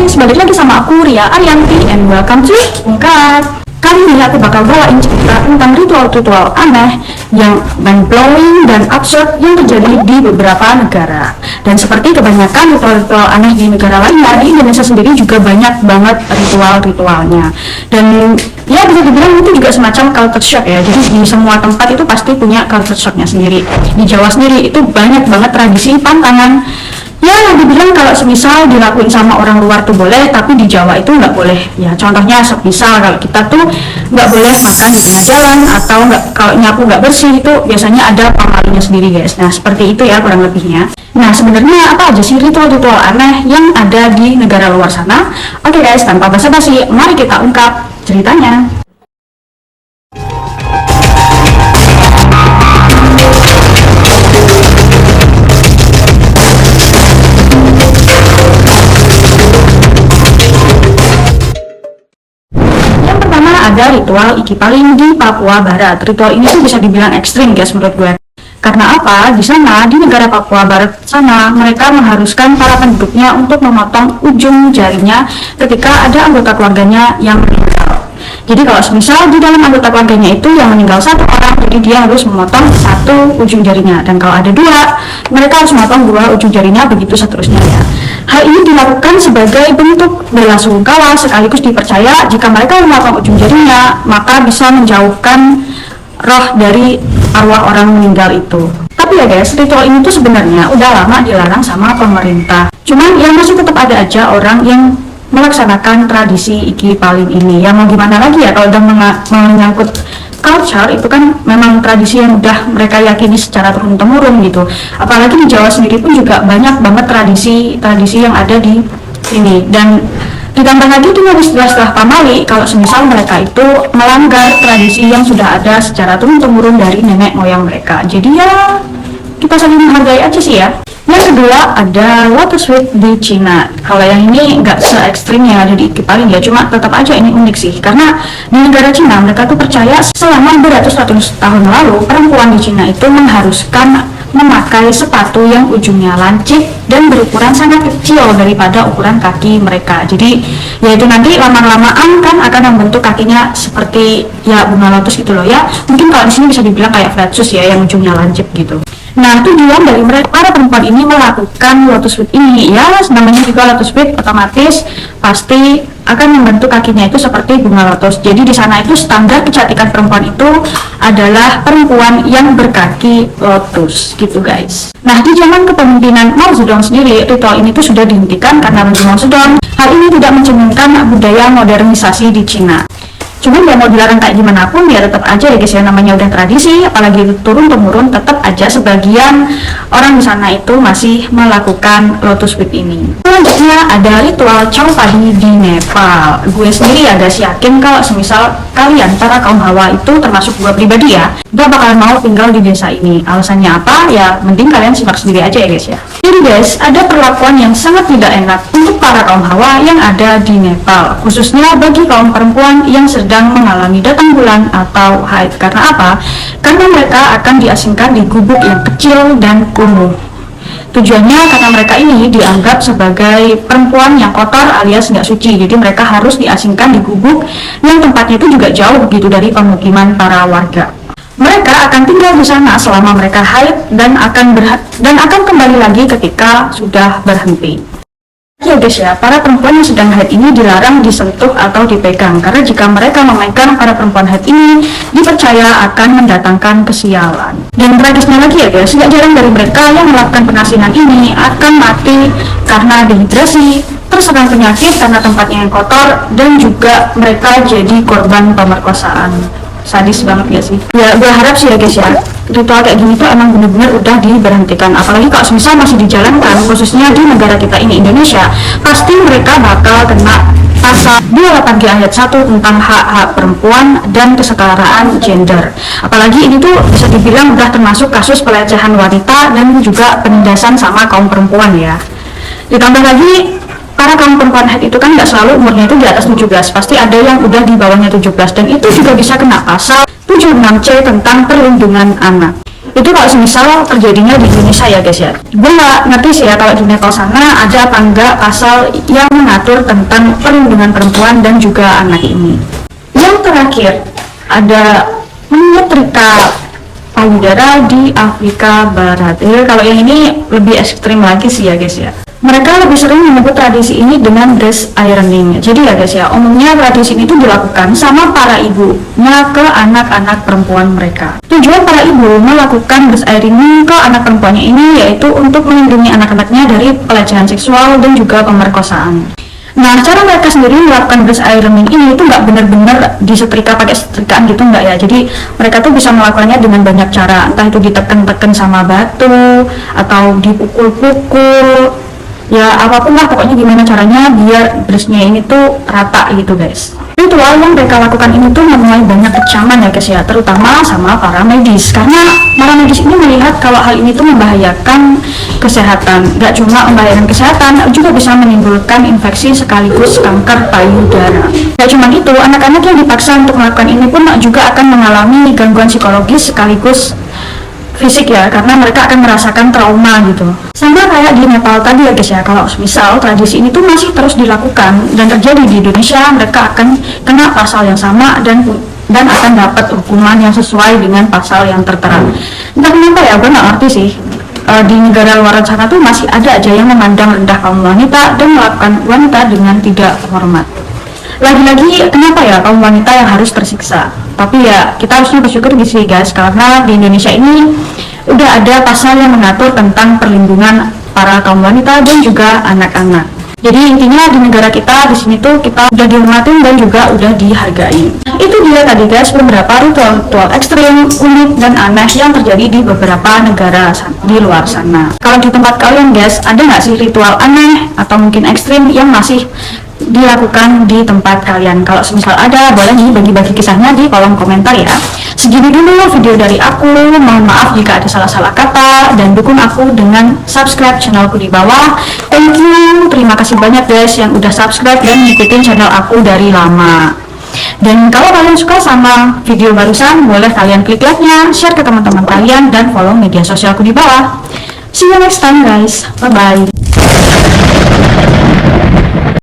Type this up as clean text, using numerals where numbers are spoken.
guys, balik lagi sama aku Ria Arianti and welcome to Ungkap. Kali ini aku bakal bawain cerita tentang ritual-ritual aneh yang mind-blowing dan absurd yang terjadi di beberapa negara. Dan seperti kebanyakan ritual-ritual aneh di negara lainnya, di Indonesia sendiri juga banyak banget ritual-ritualnya. Dan ya bisa dibilang itu juga semacam culture shock ya. Jadi di semua tempat itu pasti punya culture shocknya sendiri. Di Jawa sendiri itu banyak banget tradisi pantangan. Ya, dibilang kalau semisal dilakuin sama orang luar tuh boleh, tapi di Jawa itu nggak boleh. Ya, contohnya semisal kalau kita tuh nggak boleh makan di tengah jalan, atau nggak, kalau nyapu nggak bersih itu biasanya ada pamalinya sendiri guys. Nah, seperti itu ya kurang lebihnya. Nah, sebenarnya apa aja sih ritual-ritual aneh yang ada di negara luar sana? Oke guys, tanpa basa-basi, mari kita ungkap ceritanya. Ada ritual Iki Paling di Papua Barat. Ritual ini tuh bisa dibilang ekstrim guys menurut gue. Karena apa? Di sana, di negara Papua Barat sana, mereka mengharuskan para penduduknya untuk memotong ujung jarinya ketika ada anggota keluarganya yang meninggal. Jadi kalau semisal di dalam anggota keluarganya itu yang meninggal satu orang, jadi dia harus memotong satu ujung jarinya. Dan kalau ada dua, mereka harus memotong dua ujung jarinya, begitu seterusnya ya. Hal ini dilakukan sebagai bentuk bela sungkawa, sekaligus dipercaya jika mereka memotong ujung jarinya, maka bisa menjauhkan roh dari arwah orang meninggal itu. Tapi ya guys, ritual ini tuh sebenarnya udah lama dilarang sama pemerintah. Cuman yang masih tetap ada aja orang yang melaksanakan tradisi Iki Paling ini. Ya mau gimana lagi ya, kalau udah menyangkut culture itu kan memang tradisi yang udah mereka yakini secara turun-temurun gitu. Apalagi di Jawa sendiri pun juga banyak banget tradisi yang ada di sini. Dan ditambah lagi dengan istilah-istilah pamali kalau semisal mereka itu melanggar tradisi yang sudah ada secara turun-temurun dari nenek moyang mereka. Jadi ya kita saling menghargai aja sih ya. Yang kedua ada lotus sweet di Cina. Kalau yang ini nggak se-ekstrim yang ada di Iki Paling ya, cuma tetap aja ini unik sih. Karena di negara Cina mereka tuh percaya selama beratus-ratus tahun lalu perempuan di Cina itu mengharuskan memakai sepatu yang ujungnya lancip dan berukuran sangat kecil daripada ukuran kaki mereka. Jadi yaitu nanti lama-lamaan kan akan membentuk kakinya seperti ya bunga lotus gitu loh ya. Mungkin kalau di sini bisa dibilang kayak flat shoes ya yang ujungnya lancip gitu. Nah, tujuan dari mereka para perempuan ini melakukan lotus sweet ini ya, namanya juga lotus sweet, otomatis pasti akan membentuk kakinya itu seperti bunga lotus. Jadi di sana itu standar kecantikan perempuan itu adalah perempuan yang berkaki lotus gitu guys. Nah, di zaman kepemimpinan Mao Zedong sendiri, ritual ini tuh sudah dihentikan karena bagi Mao Zedong hal ini tidak mencerminkan budaya modernisasi di Cina. Cuman ya mau dilarang kayak gimana pun ya tetap aja ya guys ya, namanya udah tradisi, apalagi turun temurun, tetap aja sebagian orang di sana itu masih melakukan lotus sweet ini. Selanjutnya ada ritual Chow Padi di Nepal. Gue sendiri ya guys yakin kalau semisal kalian para kaum Hawa itu termasuk gue pribadi ya, gak bakal mau tinggal di desa ini. Alasannya apa? Ya mending kalian simak sendiri aja ya guys ya. Jadi guys, ada perlakuan yang sangat tidak enak untuk para kaum Hawa yang ada di Nepal, khususnya bagi kaum perempuan yang sedang mengalami datang bulan atau haid. Karena apa? Karena mereka akan diasingkan di gubuk yang kecil dan kumuh. Tujuannya karena mereka ini dianggap sebagai perempuan yang kotor alias nggak suci. Jadi mereka harus diasingkan di gubuk yang tempatnya itu juga jauh gitu dari pemukiman para warga. Mereka akan tinggal di sana selama mereka haid dan akan kembali lagi ketika sudah berhenti. Ya guys ya, para perempuan yang sedang haid ini dilarang disentuh atau dipegang, karena jika mereka memegang para perempuan haid ini dipercaya akan mendatangkan kesialan. Dan tragisnya lagi ya guys, tidak jarang dari mereka yang melakukan pengasinan ini akan mati karena dehidrasi, terserang penyakit karena tempatnya yang kotor, dan juga mereka jadi korban pemerkosaan. Sadis banget ya sih. Ya gue harap sih ya guys ya, ritual kayak gini tuh emang bener-bener udah diberhentikan. Apalagi kalau misal masih dijalankan, khususnya di negara kita ini Indonesia, pasti mereka bakal kena pasal 28G ayat 1 tentang hak-hak perempuan dan kesetaraan gender. Apalagi ini tuh bisa dibilang udah termasuk kasus pelecehan wanita dan juga penindasan sama kaum perempuan ya. Ditambah lagi karena kaum perempuan haid itu kan nggak selalu umurnya itu di atas 17, pasti ada yang udah di bawahnya 17, dan itu juga bisa kena pasal 76C tentang perlindungan anak. Itu kalau misal terjadinya di Indonesia ya guys ya. Gue nggak ngerti sih ya kalau di Nepal sana ada apa enggak pasal yang mengatur tentang perlindungan perempuan dan juga anak ini. Yang terakhir ada menyetrika payudara di Afrika Barat. Kalau yang ini lebih ekstrim lagi sih ya guys ya. Mereka lebih sering menyebut tradisi ini dengan breast ironing. Jadi ya guys ya, umumnya tradisi ini tuh dilakukan sama para ibunya ke anak-anak perempuan mereka. Tujuan para ibu melakukan breast ironing ke anak perempuannya ini yaitu untuk melindungi anak-anaknya dari pelecehan seksual dan juga pemerkosaan. Nah, cara mereka sendiri melakukan breast ironing ini itu nggak benar-benar disetrika pakai setrikaan gitu nggak ya. Jadi mereka tuh bisa melakukannya dengan banyak cara, entah itu ditekan-tekan sama batu atau dipukul-pukul. Ya apapun lah, pokoknya gimana caranya biar breastnya ini tuh rata gitu guys. Ritual yang mereka lakukan ini tuh menuai banyak kecaman ya guys ya, terutama sama para medis, karena para medis ini melihat kalau hal ini tuh membahayakan kesehatan. Gak cuma membahayakan kesehatan, juga bisa menimbulkan infeksi sekaligus kanker payudara. Gak cuma itu, anak-anak yang dipaksa untuk melakukan ini pun juga akan mengalami gangguan psikologis sekaligus fisik ya, karena mereka akan merasakan trauma gitu. Sama kayak di Nepal tadi ya guys ya, kalau misal tradisi ini tuh masih terus dilakukan dan terjadi di Indonesia, mereka akan kena pasal yang sama dan akan dapat hukuman yang sesuai dengan pasal yang tertera. Entah kenapa ya, gue nggak ngerti sih. Di negara luar sana tuh masih ada aja yang memandang rendah kaum wanita dan melakukan wanita dengan tidak hormat. Lagi-lagi kenapa ya kaum wanita yang harus tersiksa? Tapi ya kita harusnya bersyukur gitu sih guys, karena di Indonesia ini udah ada pasal yang mengatur tentang perlindungan para kaum wanita dan juga anak-anak. Jadi intinya di negara kita di sini tuh kita udah dihormatin dan juga udah dihargai. Itu dia tadi guys beberapa ritual ekstrim, unik dan aneh yang terjadi di beberapa negara di luar sana. Kalau di tempat kalian guys, ada nggak sih ritual aneh atau mungkin ekstrim yang masih dilakukan di tempat kalian? Kalau semisal ada, boleh nih bagi-bagi kisahnya di kolom komentar ya. Segini dulu video dari aku, mohon maaf jika ada salah-salah kata, dan dukung aku dengan subscribe channelku di bawah. Thank you, terima kasih banyak guys yang udah subscribe dan ngikutin channel aku dari lama. Dan kalau kalian suka sama video barusan, boleh kalian klik like-nya, share ke teman-teman kalian, dan follow media sosialku di bawah. See you next time guys, bye bye.